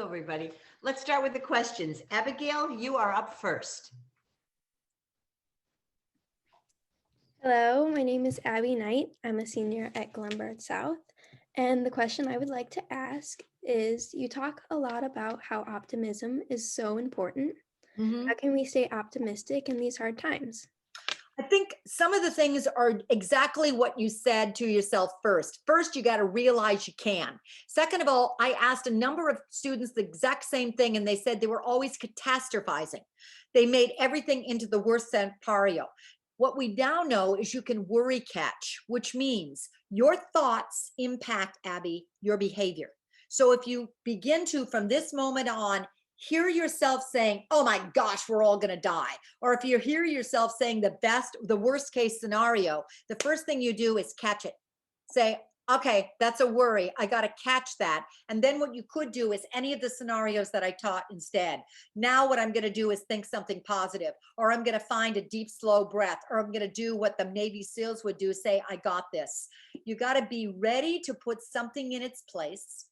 everybody. Let's start with the questions. Abigail, you are up first. Hello, my name is Abby Knight. I'm a senior at Glen South. And the question I would like to ask is, you talk a lot about how optimism is so important. How can we stay optimistic in these hard times? I think some of the things are exactly what you said to yourself first. First, you got to realize you can. Second of all, I asked a number of students the exact same thing, and they said they were always catastrophizing. They made everything into the worst scenario. What we now know is you can worry catch, which means your thoughts impact, Abby, your behavior. So if you begin to, from this moment on, hear yourself saying, oh my gosh, we're all going to die. Or if you hear yourself saying the worst case scenario, the first thing you do is catch it. Say, okay, that's a worry. I got to catch that. And then what you could do is any of the scenarios that I taught instead. Now what I'm going to do is think something positive, or I'm going to find a deep, slow breath, or I'm going to do what the Navy SEALs would do, say, I got this. You got to be ready to put something in its place,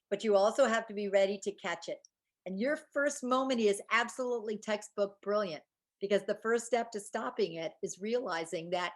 but you also have to be ready to catch it. And your first moment is absolutely textbook brilliant, because the first step to stopping it is realizing that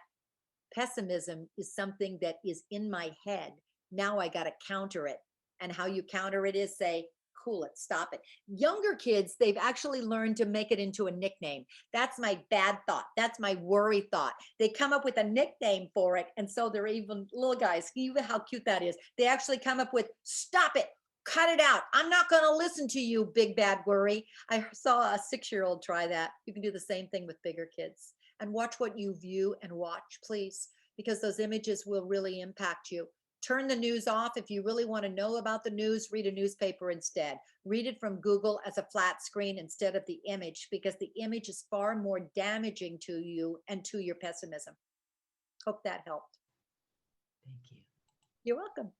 pessimism is something that is in my head. Now I got to counter it. And how you counter it is say, cool it, stop it. Younger kids, they've actually learned to make it into a nickname. That's my bad thought. That's my worry thought. They come up with a nickname for it. And so they're even little guys, even how cute that is. They actually come up with, stop it. Cut it out. I'm not going to listen to you, big bad worry. I saw a 6-year-old try that. You can do the same thing with bigger kids. And watch what you view and watch, please, because those images will really impact you. Turn the news off. If you really want to know about the news, read a newspaper instead. Read it from Google as a flat screen instead of the image, because the image is far more damaging to you and to your pessimism. Hope that helped. Thank you. You're welcome.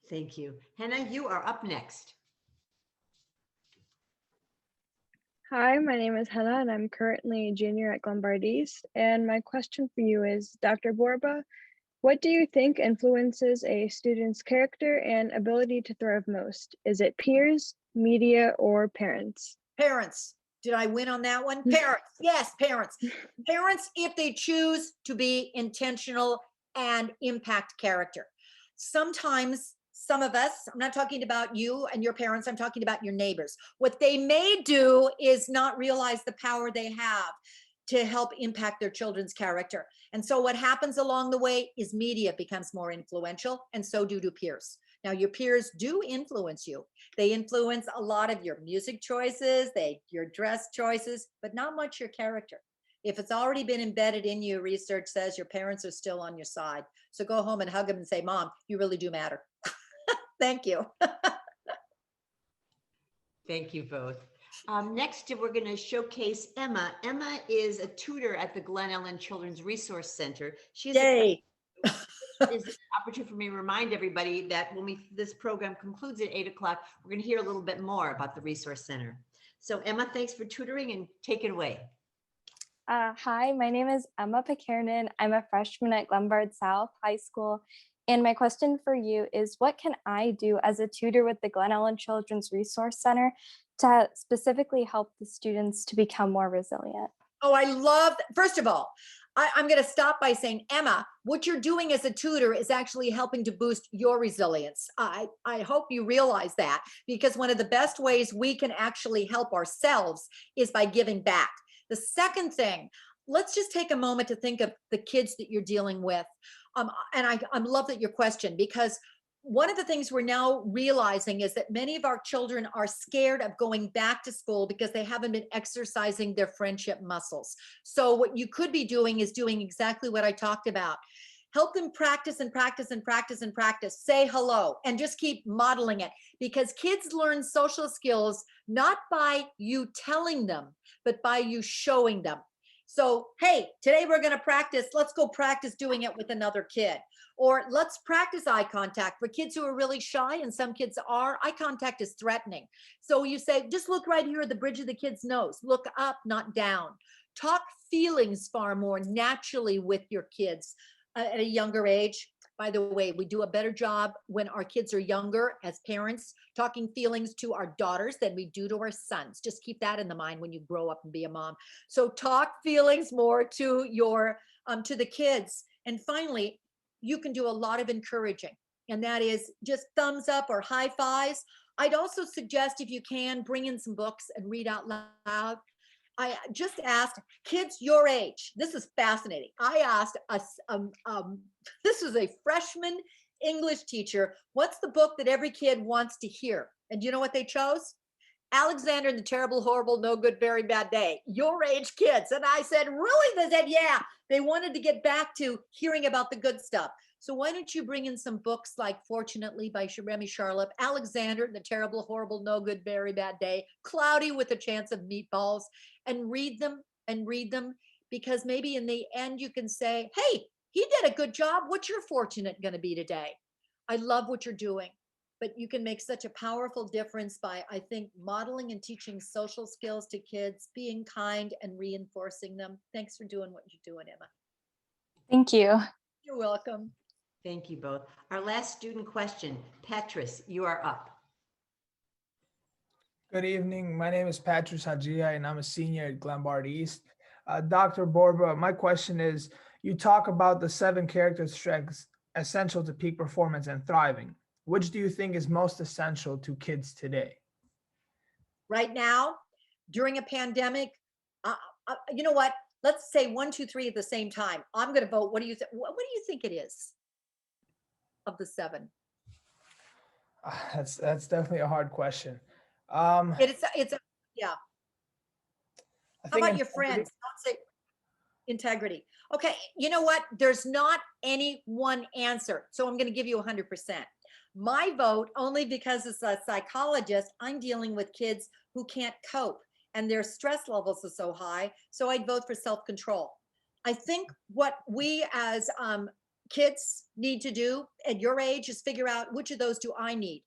Thank you. Hannah, you are up next. Hi, my name is Hannah, and I'm currently a junior at Glen East. And my question for you is, Dr. Borba, what do you think influences a student's character and ability to thrive most? Is it peers, media, or parents? Parents. Did I win on that one? Parents. Yes, parents. Parents, if they choose to be intentional and impact character. Sometimes some of us, I'm not talking about you and your parents, I'm talking about your neighbors. What they may do is not realize the power they have to help impact their children's character. And so what happens along the way is media becomes more influential, and so do peers. Now, your peers do influence you. They influence a lot of your music choices, your dress choices, but not much your character. If it's already been embedded in you, research says your parents are still on your side. So go home and hug them and say, Mom, you really do matter. Thank you. Thank you both. Next, we're going to showcase Emma. Emma is a tutor at the Glen Ellen Children's Resource Center. She's Yay. is an opportunity for me to remind everybody that when this program concludes at 8 o'clock, we're going to hear a little bit more about the Resource Center. So Emma, thanks for tutoring, and take it away. Hi, my name is Emma Pikernan. I'm a freshman at Glen South High School. And my question for you is, what can I do as a tutor with the Glen Ellen Children's Resource Center to specifically help the students to become more resilient? Oh, I love that. First of all, I'm going to stop by saying, Emma, what you're doing as a tutor is actually helping to boost your resilience. I hope you realize that, because one of the best ways we can actually help ourselves is by giving back. The second thing, let's just take a moment to think of the kids that you're dealing with. And I love that your question, because one of the things we're now realizing is that many of our children are scared of going back to school because they haven't been exercising their friendship muscles. So what you could be doing is doing exactly what I talked about. Help them practice and practice and practice and practice. Say hello and just keep modeling it, because kids learn social skills not by you telling them, but by you showing them. So, hey, today we're going to practice. Let's go practice doing it with another kid. Or let's practice eye contact. For kids who are really shy, and some kids are, eye contact is threatening. So you say, just look right here at the bridge of the kid's nose. Look up, not down. Talk feelings far more naturally with your kids at a younger age. By the way, we do a better job when our kids are younger as parents talking feelings to our daughters than we do to our sons. Just keep that in the mind when you grow up and be a mom. So talk feelings more to your to the kids. And finally, you can do a lot of encouraging, and that is just thumbs up or high fives. I'd also suggest, if you can, bring in some books and read out loud. I just asked kids your age. This is fascinating. I asked us, this was a freshman English teacher, what's the book that every kid wants to hear? And do you know what they chose? Alexander and the Terrible, Horrible, No Good, Very Bad Day. Your age kids. And I said, really? They said, yeah. They wanted to get back to hearing about the good stuff. So why don't you bring in some books like Fortunately by Remy Charlotte, Alexander and the Terrible, Horrible, No Good, Very Bad Day, Cloudy with a Chance of Meatballs, and read them, because maybe in the end you can say, hey, he did a good job. What's your fortunate going to be today? I love what you're doing, but you can make such a powerful difference by, I think, modeling and teaching social skills to kids, being kind and reinforcing them. Thanks for doing what you're doing, Emma. Thank you. You're welcome. Thank you both. Our last student question, Petrus, you are up. Good evening. My name is Patrice Hajia, and I'm a senior at Glenbard East. Dr. Borba, my question is, you talk about the 7 character strengths essential to peak performance and thriving. Which do you think is most essential to kids today? Right now, during a pandemic, you know what? Let's say 1, 2, 3 at the same time. I'm going to vote. What do you think? What do you think it is of the 7? That's definitely a hard question. It's a, yeah. I How think about your friends? Don't say integrity. Okay, you know what? There's not any one answer. So I'm going to give you 100%. My vote, only because as a psychologist, I'm dealing with kids who can't cope and their stress levels are so high. So I'd vote for self-control. I think what we as kids need to do at your age is figure out which of those do I need,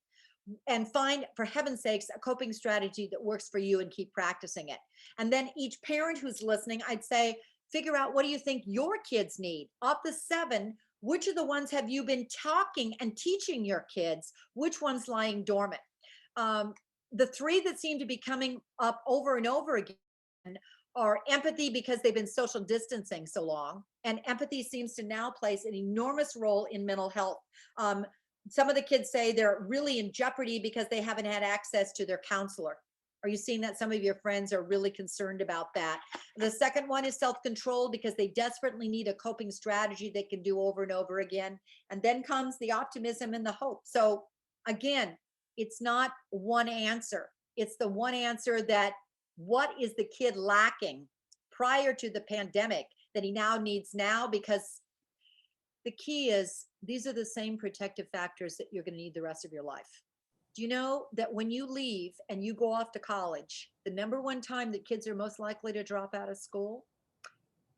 and find, for heaven's sakes, a coping strategy that works for you and keep practicing it. And then each parent who's listening, I'd say, figure out, what do you think your kids need? Of the 7, which of the ones have you been talking and teaching your kids? Which one's lying dormant? The 3 that seem to be coming up over and over again are empathy, because they've been social distancing so long. And empathy seems to now play an enormous role in mental health. Some of the kids say they're really in jeopardy because they haven't had access to their counselor. Are you seeing that? Some of your friends are really concerned about that. The second one is self-control, because they desperately need a coping strategy they can do over and over again. And then comes the optimism and the hope. So again, it's not one answer. It's the one answer that, what is the kid lacking prior to the pandemic that he now needs now? Because the key is, these are the same protective factors that you're going to need the rest of your life. Do you know that when you leave and you go off to college, the #1 time that kids are most likely to drop out of school?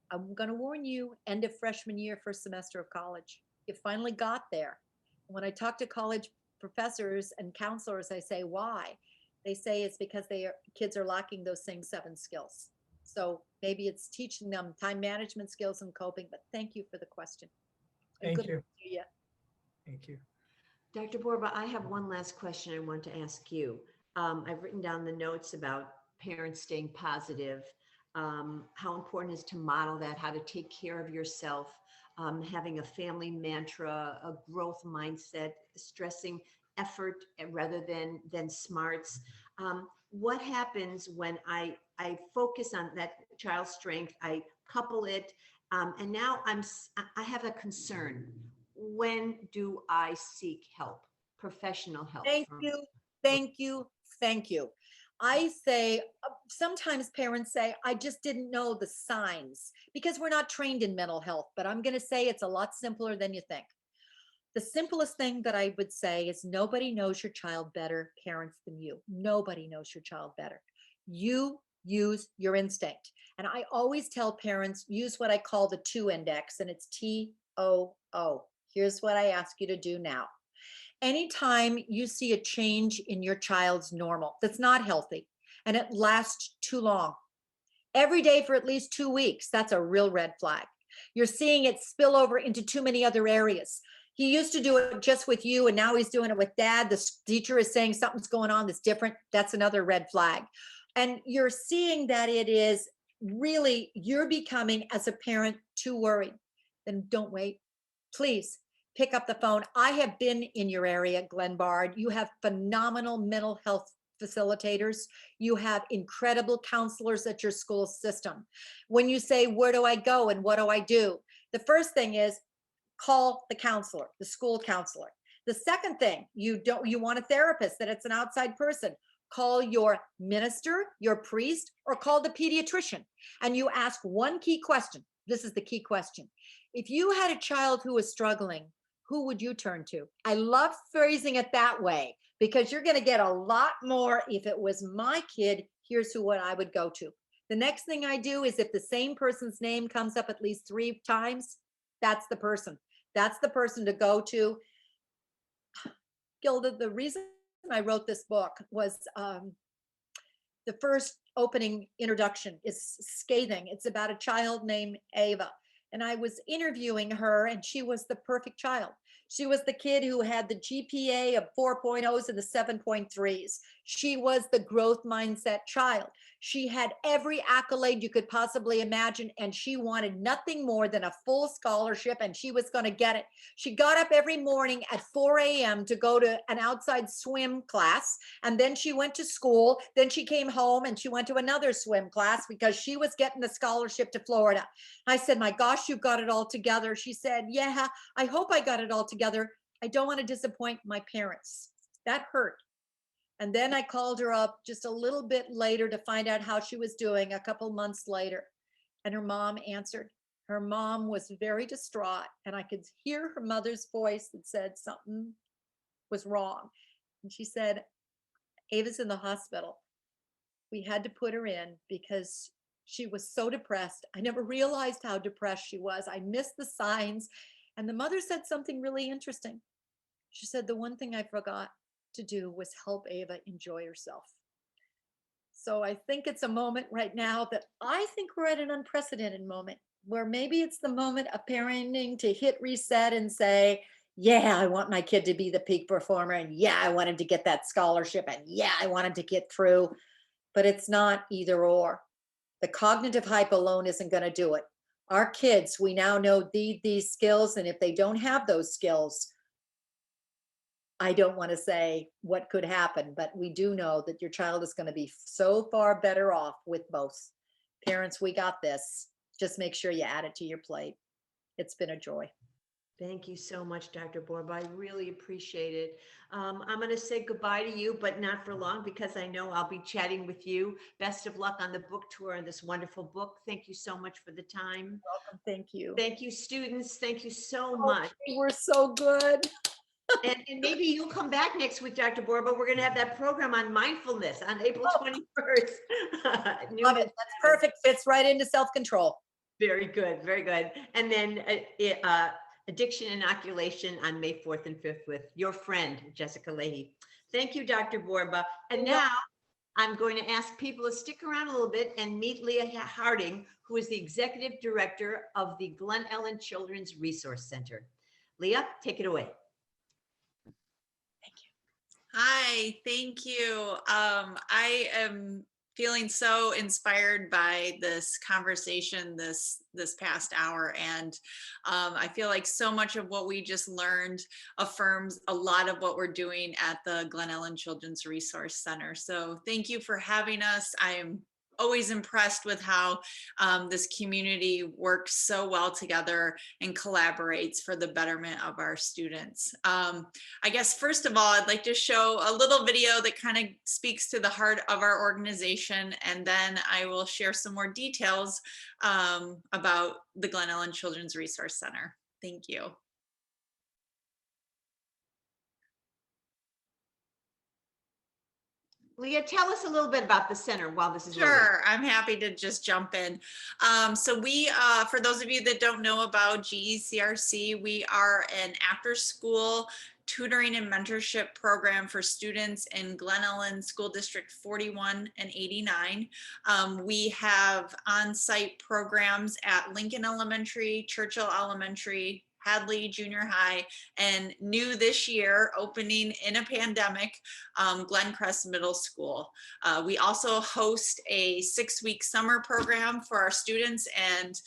I'm going to warn you, end of freshman year, first semester of college. You finally got there. When I talk to college professors and counselors, I say, why? They say it's because kids are lacking those same 7 skills. So maybe it's teaching them time management skills and coping, but thank you for the question. Thank you. Yeah. Thank you. Dr. Borba, I have one last question I want to ask you. I've written down the notes about parents staying positive, how important it is to model that, how to take care of yourself, having a family mantra, a growth mindset, stressing effort rather than smarts. What happens when I focus on that child's strength, I couple it, and now I have a concern. When do I seek help, professional help? Thank you, thank you, thank you. I say, sometimes parents say, I just didn't know the signs, because we're not trained in mental health, but I'm going to say it's a lot simpler than you think. The simplest thing that I would say is, nobody knows your child better, parents, than you. Nobody knows your child better. You use your instinct. And I always tell parents, use what I call the 2 index, and it's TOO. Here's what I ask you to do now. Anytime you see a change in your child's normal that's not healthy and it lasts too long, every day for at least 2 weeks, that's a real red flag. You're seeing it spill over into too many other areas. He used to do it just with you, and now he's doing it with dad. The teacher is saying something's going on that's different. That's another red flag. And you're seeing that it is really, you're becoming, as a parent, too worried. Then don't wait. Please pick up the phone. I have been in your area, Glen Bard. You have phenomenal mental health facilitators. You have incredible counselors at your school system. When you say, where do I go and what do I do? The first thing is call the counselor, the school counselor. The second thing, you want a therapist, that it's an outside person. Call your minister, your priest, or call the pediatrician. And you ask one key question. This is the key question. If you had a child who was struggling, who would you turn to? I love phrasing it that way, because you're going to get a lot more. If it was my kid, here's what I would go to. The next thing I do is, if the same person's name comes up at least 3 times, that's the person. That's the person to go to. Gilda, the reason I wrote this book was the first opening introduction is scathing. It's about a child named Ava. And I was interviewing her, and she was the perfect child. She was the kid who had the GPA of 4.0s and the 7.3s. She was the growth mindset child. She had every accolade you could possibly imagine, and she wanted nothing more than a full scholarship, and she was going to get it. She got up every morning at 4 a.m. to go to an outside swim class, and then she went to school. Then she came home and she went to another swim class because she was getting the scholarship to Florida. I said, my gosh, you've got it all together. She said, yeah, I hope I got it all together. I don't want to disappoint my parents. That hurt. And then I called her up just a little bit later to find out how she was doing, a couple months later. And her mom answered. Her mom was very distraught, and I could hear her mother's voice that said something was wrong. And she said, Ava's in the hospital. We had to put her in because she was so depressed. I never realized how depressed she was. I missed the signs. And the mother said something really interesting. She said, the one thing I forgot to do was help Ava enjoy herself. So I think it's a moment right now that I think we're at an unprecedented moment, where maybe it's the moment of parenting to hit reset and say, yeah, I want my kid to be the peak performer. And yeah, I want him to get that scholarship. And yeah, I want him to get through. But it's not either or. The cognitive hype alone isn't going to do it. Our kids, we now know these skills. And if they don't have those skills, I don't want to say what could happen, but we do know that your child is going to be so far better off with both. Parents, we got this. Just make sure you add it to your plate. It's been a joy. Thank you so much, Dr. Borba. I really appreciate it. I'm going to say goodbye to you, but not for long, because I know I'll be chatting with you. Best of luck on the book tour and this wonderful book. Thank you so much for the time. Welcome. Thank you. Thank you, students. Thank you so much. You were so good. And maybe you'll come back next week, Dr. Borba. We're going to have that program on mindfulness on April 21st. Love it. That's perfect. Fits right into self-control. Very good. Very good. And then addiction inoculation on May 4th and 5th with your friend, Jessica Leahy. Thank you, Dr. Borba. And now I'm going to ask people to stick around a little bit and meet Leah Harding, who is the Executive Director of the Glen Ellen Children's Resource Center. Leah, take it away. Hi, thank you. I am feeling so inspired by this conversation this past hour, and I feel like so much of what we just learned affirms a lot of what we're doing at the Glen Ellen Children's Resource Center. So thank you for having us. I am always impressed with how this community works so well together and collaborates for the betterment of our students. I guess, first of all, I'd like to show a little video that kind of speaks to the heart of our organization, and then I will share some more details about the Glen Ellen Children's Resource Center. Thank you. Leah, tell us a little bit about the center while this is loading. Sure, I'm happy to just jump in. So we, for those of you that don't know about GECRC, we are an after-school tutoring and mentorship program for students in Glen Ellen School District 41 and 89. We have on-site programs at Lincoln Elementary, Churchill Elementary, Hadley Junior High, and new this year, opening in a pandemic, Glen Middle School. We also host a 6-week summer program for our students, and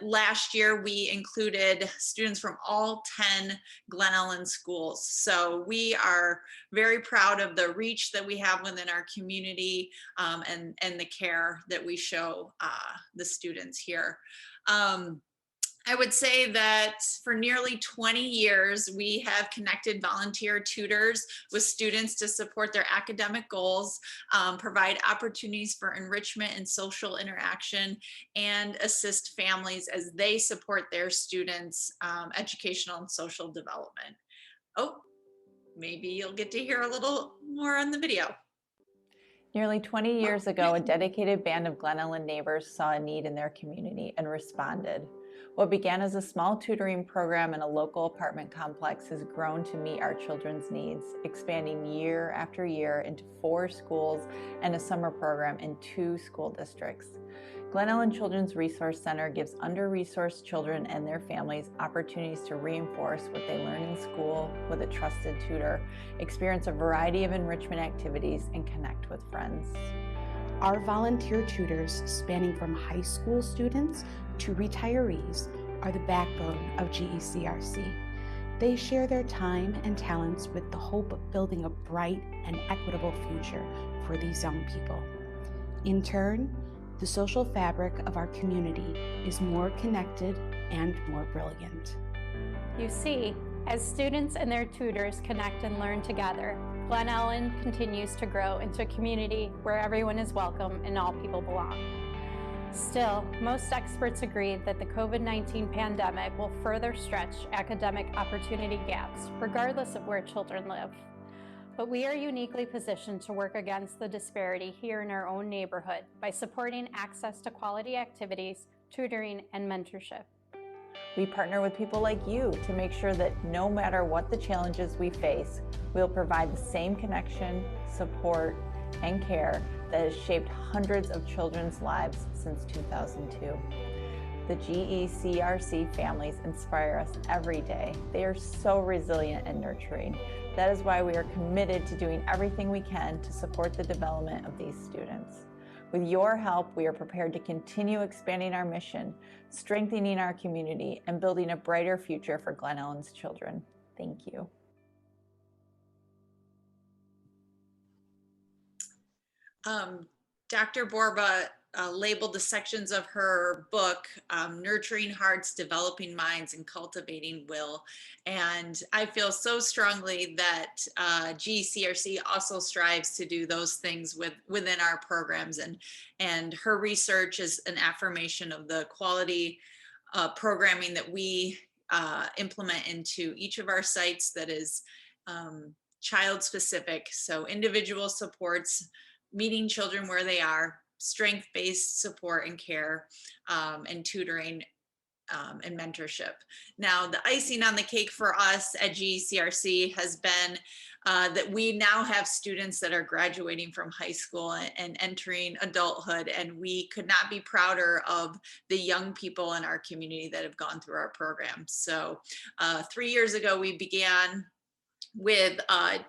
last year we included students from all 10 Glen Ellen schools. So we are very proud of the reach that we have within our community, and the care that we show the students here. I would say that for nearly 20 years, we have connected volunteer tutors with students to support their academic goals, provide opportunities for enrichment and social interaction, and assist families as they support their students' educational and social development. Oh, maybe you'll get to hear a little more on the video. Nearly 20 years ago, a dedicated band of Glen Ellen neighbors saw a need in their community and responded. What began as a small tutoring program in a local apartment complex has grown to meet our children's needs, expanding year after year into 4 schools and a summer program in 2 school districts. Glen Ellen Children's Resource Center gives under-resourced children and their families opportunities to reinforce what they learn in school with a trusted tutor, experience a variety of enrichment activities, and connect with friends. Our volunteer tutors, spanning from high school students to retirees, are the backbone of GECRC. They share their time and talents with the hope of building a bright and equitable future for these young people. In turn, the social fabric of our community is more connected and more brilliant. You see, as students and their tutors connect and learn together, Glen Ellen continues to grow into a community where everyone is welcome and all people belong. Still, most experts agree that the COVID-19 pandemic will further stretch academic opportunity gaps, regardless of where children live. But we are uniquely positioned to work against the disparity here in our own neighborhood by supporting access to quality activities, tutoring, and mentorship. We partner with people like you to make sure that no matter what the challenges we face, we'll provide the same connection, support, and care that has shaped hundreds of children's lives since 2002. The GECRC families inspire us every day. They are so resilient and nurturing. That is why we are committed to doing everything we can to support the development of these students. With your help, we are prepared to continue expanding our mission, strengthening our community, and building a brighter future for Glen Ellen's children. Thank you. Dr. Borba labeled the sections of her book, Nurturing Hearts, Developing Minds, and Cultivating Will. And I feel so strongly that GECRC also strives to do those things within our programs. And her research is an affirmation of the quality programming that we implement into each of our sites that is child specific. So individual supports, meeting children where they are, strength-based support and care, and tutoring and mentorship. Now, the icing on the cake for us at GECRC has been that we now have students that are graduating from high school and entering adulthood, and we could not be prouder of the young people in our community that have gone through our program. So 3 years ago, we began with a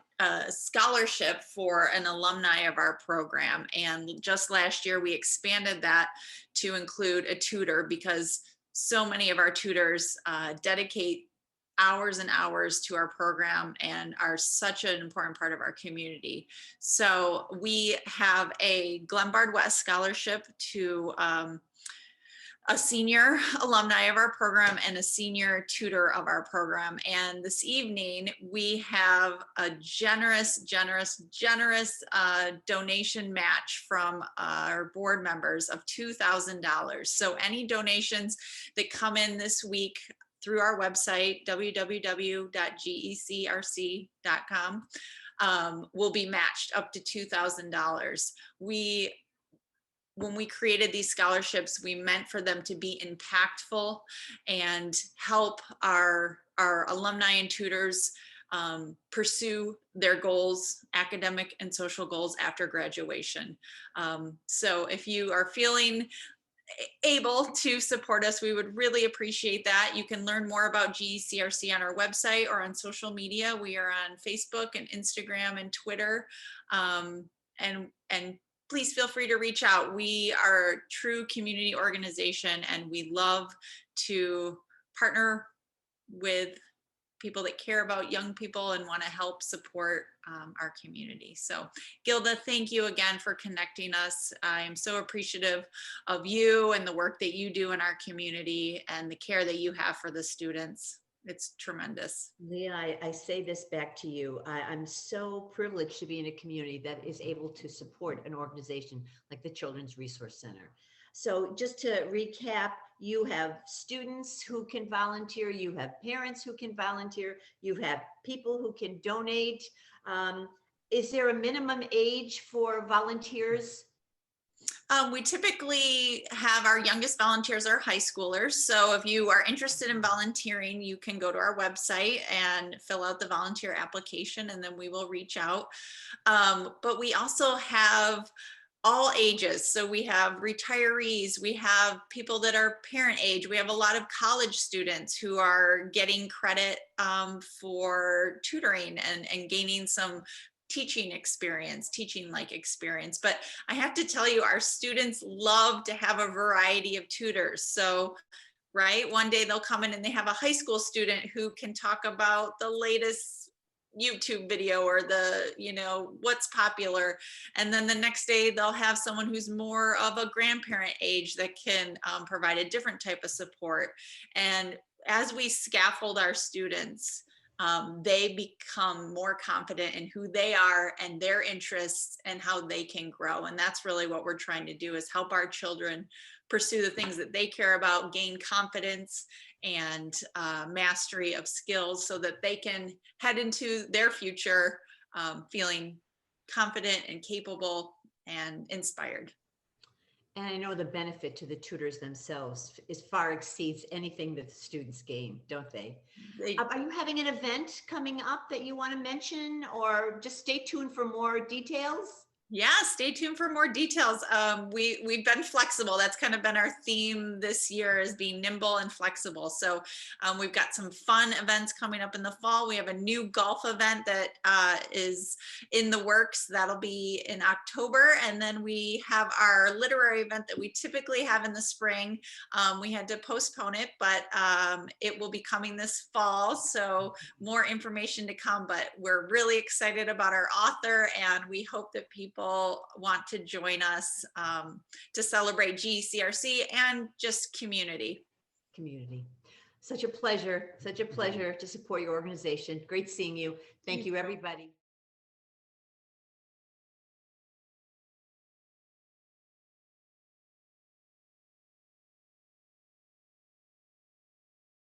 scholarship for an alumni of our program. And just last year, we expanded that to include a tutor because so many of our tutors dedicate hours and hours to our program and are such an important part of our community. So we have a Glenbard West scholarship to a senior alumni of our program and a senior tutor of our program. And this evening, we have a generous donation match from our board members of $2,000. So any donations that come in this week through our website, www.gecrc.com, will be matched up to $2,000. When we created these scholarships, we meant for them to be impactful and help our alumni and tutors pursue their goals, academic and social goals after graduation. So if you are feeling able to support us, we would really appreciate that. You can learn more about GECRC on our website or on social media. We are on Facebook and Instagram and Twitter. And please feel free to reach out. We are a true community organization, and we love to partner with people that care about young people and want to help support our community. So Gilda, thank you again for connecting us. I am so appreciative of you and the work that you do in our community and the care that you have for the students. It's tremendous. Leah, I say this back to you. I'm so privileged to be in a community that is able to support an organization like the Children's Resource Center. So just to recap, you have students who can volunteer, you have parents who can volunteer, you have people who can donate. Is there a minimum age for volunteers? We typically have our youngest volunteers are high schoolers. So if you are interested in volunteering, you can go to our website and fill out the volunteer application, and then we will reach out. But we also have all ages. So we have retirees, we have people that are parent age, we have a lot of college students who are getting credit for tutoring and gaining some teaching experience, teaching-like experience. But I have to tell you, our students love to have a variety of tutors. So, right, one day they'll come in and they have a high school student who can talk about the latest YouTube video or the, what's popular. And then the next day they'll have someone who's more of a grandparent age that can provide a different type of support. And as we scaffold our students, they become more confident in who they are and their interests and how they can grow. And that's really what we're trying to do, is help our children pursue the things that they care about, gain confidence and mastery of skills so that they can head into their future feeling confident and capable and inspired. And I know the benefit to the tutors themselves is far exceeds anything that the students gain, don't they? Are you having an event coming up that you want to mention, or just stay tuned for more details? Yeah, stay tuned for more details. We've been flexible. That's kind of been our theme this year, is being nimble and flexible. So we've got some fun events coming up in the fall. We have a new golf event that is in the works. That'll be in October. And then we have our literary event that we typically have in the spring. We had to postpone it, but it will be coming this fall. So more information to come, but we're really excited about our author, and we hope that people want to join us to celebrate GECRC and just community. Such a pleasure to support your organization. Great seeing you. Thank you, everybody.